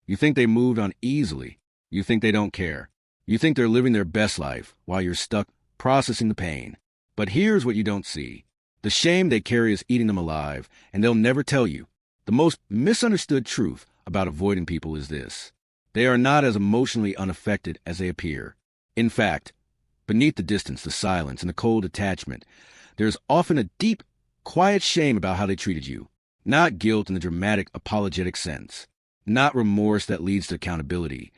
You think they moved on easily. You think they don't care. You think they're living their best life while you're stuck processing the pain. But here's what you don't see. The shame they carry is eating them alive, and they'll never tell you. The most misunderstood truth about avoidant people is this. They are not as emotionally unaffected as they appear. In fact, beneath the distance, the silence, and the cold attachment, there's often a deep, quiet shame about how they treated you. Not guilt in the dramatic, apologetic sense. Not remorse that leads to accountability,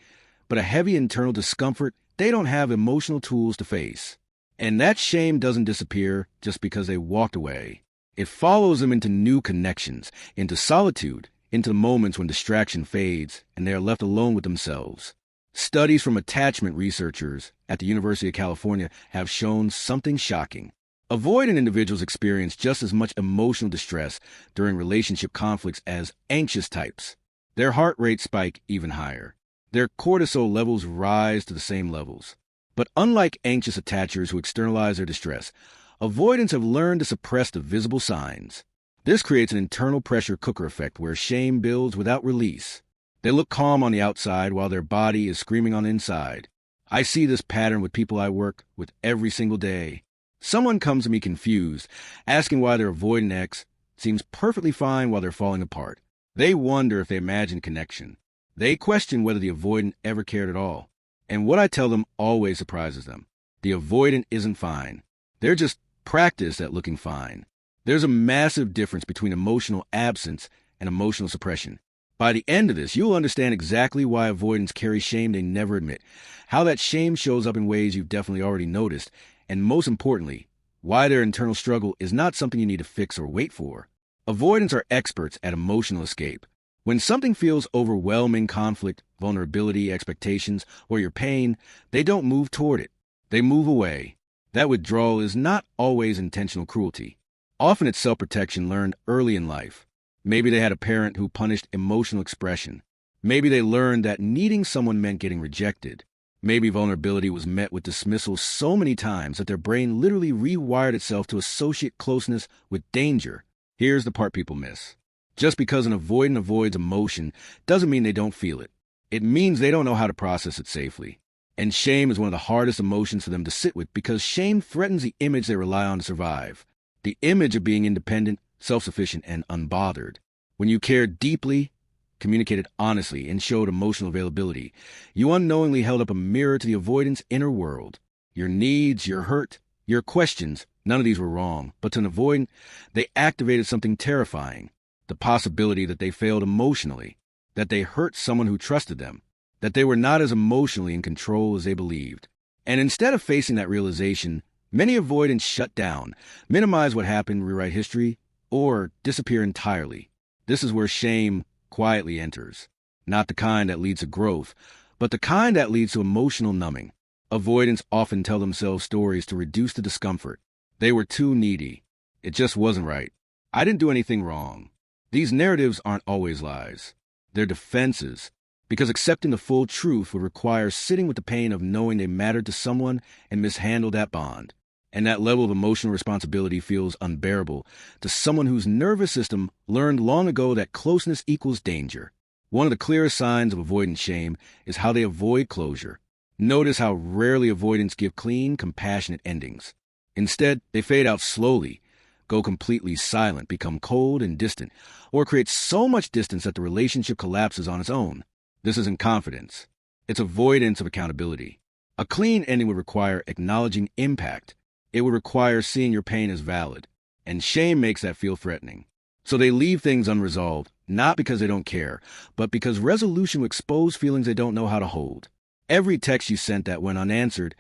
but a heavy internal discomfort they don't have emotional tools to face. And that shame doesn't disappear just because they walked away. It follows them into new connections, into solitude, into the moments when distraction fades and they are left alone with themselves. Studies from attachment researchers at the University of California have shown something shocking. Avoidant individuals experience just as much emotional distress during relationship conflicts as anxious types. Their heart rates spike even higher. Their cortisol levels rise to the same levels. But unlike anxious attachers who externalize their distress, avoidants have learned to suppress the visible signs. This creates an internal pressure cooker effect where shame builds without release. They look calm on the outside while their body is screaming on the inside. I see this pattern with people I work with every single day. Someone comes to me confused, asking why their avoidant ex seems perfectly fine while they're falling apart. They wonder if they imagine connection. They question whether the avoidant ever cared at all. And what I tell them always surprises them. The avoidant isn't fine. They're just practiced at looking fine. There's a massive difference between emotional absence and emotional suppression. By the end of this, you'll understand exactly why avoidants carry shame they never admit, how that shame shows up in ways you've definitely already noticed, and most importantly, why their internal struggle is not something you need to fix or wait for. Avoidants are experts at emotional escape. When something feels overwhelming, conflict, vulnerability, expectations, or your pain, they don't move toward it. They move away. That withdrawal is not always intentional cruelty. Often it's self-protection learned early in life. Maybe they had a parent who punished emotional expression. Maybe they learned that needing someone meant getting rejected. Maybe vulnerability was met with dismissal so many times that their brain literally rewired itself to associate closeness with danger. Here's the part people miss. Just because an avoidant avoids emotion doesn't mean they don't feel it. It means they don't know how to process it safely. And shame is one of the hardest emotions for them to sit with because shame threatens the image they rely on to survive. The image of being independent, self-sufficient, and unbothered. When you cared deeply, communicated honestly, and showed emotional availability, you unknowingly held up a mirror to the avoidant's inner world. Your needs, your hurt, your questions, none of these were wrong, but to an avoidant, they activated something terrifying. The possibility that they failed emotionally, that they hurt someone who trusted them, that they were not as emotionally in control as they believed. And instead of facing that realization, many avoidants shut down, minimize what happened, rewrite history, or disappear entirely. This is where shame quietly enters. Not the kind that leads to growth, but the kind that leads to emotional numbing. Avoidants often tell themselves stories to reduce the discomfort. They were too needy. It just wasn't right. I didn't do anything wrong. These narratives aren't always lies. They're defenses, because accepting the full truth would require sitting with the pain of knowing they mattered to someone and mishandled that bond. And that level of emotional responsibility feels unbearable to someone whose nervous system learned long ago that closeness equals danger. One of the clearest signs of avoidant shame is how they avoid closure. Notice how rarely avoidants give clean, compassionate endings. Instead, they fade out slowly, go completely silent, become cold and distant, or create so much distance that the relationship collapses on its own. This isn't confidence. It's avoidance of accountability. A clean ending would require acknowledging impact. It would require seeing your pain as valid. And shame makes that feel threatening. So they leave things unresolved, not because they don't care, but because resolution will expose feelings they don't know how to hold. Every text you sent that went unanswered,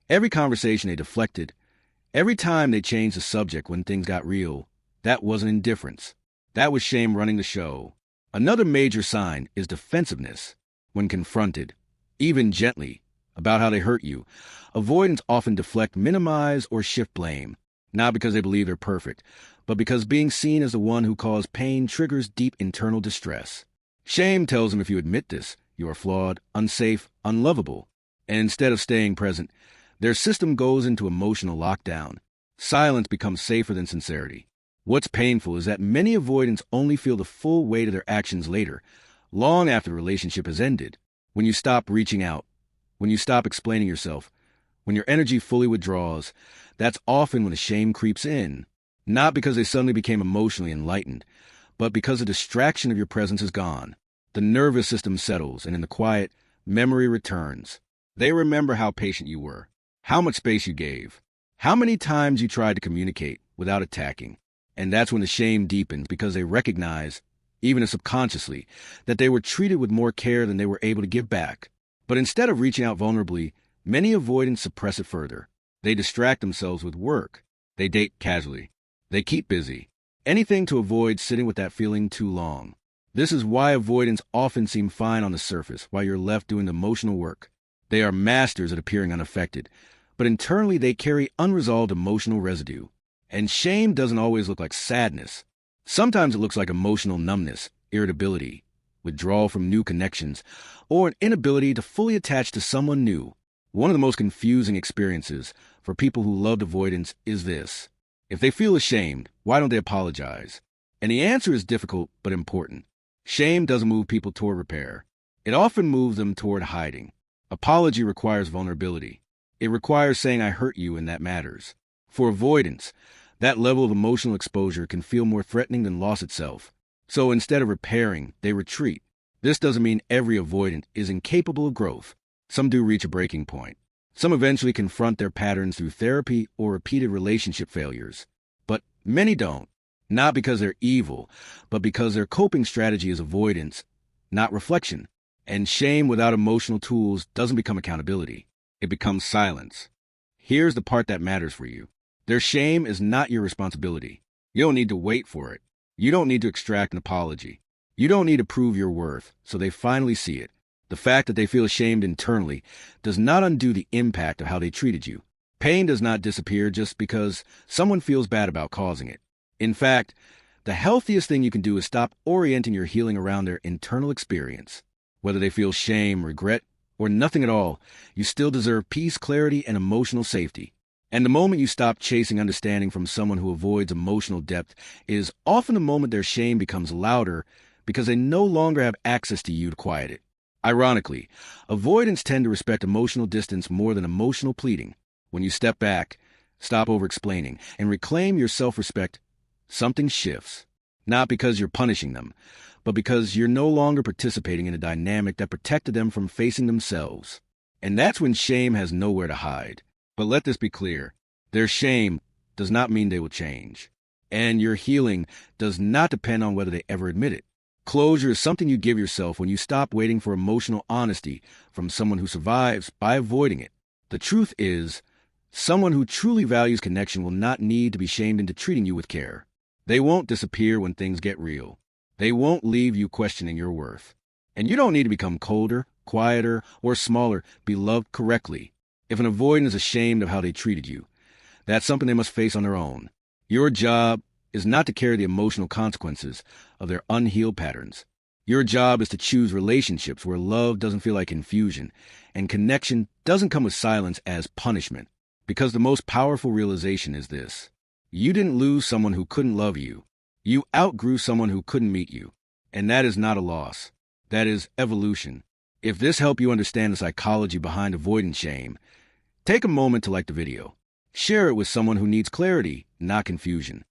every conversation they deflected, every time they changed the subject when things got real, that wasn't indifference. That was shame running the show. Another major sign is defensiveness. When confronted, even gently, about how they hurt you, avoidants often deflect, minimize, or shift blame, not because they believe they're perfect, but because being seen as the one who caused pain triggers deep internal distress. Shame tells them if you admit this, you are flawed, unsafe, unlovable, and instead of staying present, their system goes into emotional lockdown. Silence becomes safer than sincerity. What's painful is that many avoidants only feel the full weight of their actions later, long after the relationship has ended. When you stop reaching out, when you stop explaining yourself, when your energy fully withdraws, that's often when the shame creeps in. Not because they suddenly became emotionally enlightened, but because the distraction of your presence is gone. The nervous system settles, and in the quiet, memory returns. They remember how patient you were, how much space you gave, how many times you tried to communicate without attacking. And that's when the shame deepens, because they recognize, even if subconsciously, that they were treated with more care than they were able to give back. But instead of reaching out vulnerably, many avoidants suppress it further. They distract themselves with work. They date casually. They keep busy. Anything to avoid sitting with that feeling too long. This is why avoidants often seem fine on the surface while you're left doing the emotional work. They are masters at appearing unaffected, but internally they carry unresolved emotional residue. And shame doesn't always look like sadness. Sometimes it looks like emotional numbness, irritability, withdrawal from new connections, or an inability to fully attach to someone new. One of the most confusing experiences for people who loved avoidance is this. If they feel ashamed, why don't they apologize? And the answer is difficult but important. Shame doesn't move people toward repair. It often moves them toward hiding. Apology requires vulnerability. It requires saying I hurt you and that matters. For avoidance, that level of emotional exposure can feel more threatening than loss itself. So instead of repairing, they retreat. This doesn't mean every avoidant is incapable of growth. Some do reach a breaking point. Some eventually confront their patterns through therapy or repeated relationship failures. But many don't. Not because they're evil, but because their coping strategy is avoidance, not reflection. And shame without emotional tools doesn't become accountability. It becomes silence. Here's the part that matters for you. Their shame is not your responsibility. You don't need to wait for it. You don't need to extract an apology. You don't need to prove your worth so they finally see it. The fact that they feel ashamed internally does not undo the impact of how they treated you. Pain does not disappear just because someone feels bad about causing it. In fact, the healthiest thing you can do is stop orienting your healing around their internal experience. Whether they feel shame, regret, or nothing at all, you still deserve peace, clarity, and emotional safety. And the moment you stop chasing understanding from someone who avoids emotional depth is often the moment their shame becomes louder because they no longer have access to you to quiet it. Ironically, avoidants tend to respect emotional distance more than emotional pleading. When you step back, stop over-explaining, and reclaim your self-respect, something shifts. Not because you're punishing them, but because you're no longer participating in a dynamic that protected them from facing themselves. And that's when shame has nowhere to hide. But let this be clear. Their shame does not mean they will change. And your healing does not depend on whether they ever admit it. Closure is something you give yourself when you stop waiting for emotional honesty from someone who survives by avoiding it. The truth is, someone who truly values connection will not need to be shamed into treating you with care. They won't disappear when things get real. They won't leave you questioning your worth. And you don't need to become colder, quieter, or smaller, be loved correctly. If an avoidant is ashamed of how they treated you, that's something they must face on their own. Your job is not to carry the emotional consequences of their unhealed patterns. Your job is to choose relationships where love doesn't feel like confusion, and connection doesn't come with silence as punishment. Because the most powerful realization is this. You didn't lose someone who couldn't love you. You outgrew someone who couldn't meet you. And that is not a loss. That is evolution. If this helped you understand the psychology behind avoidant shame, take a moment to like the video. Share it with someone who needs clarity, not confusion.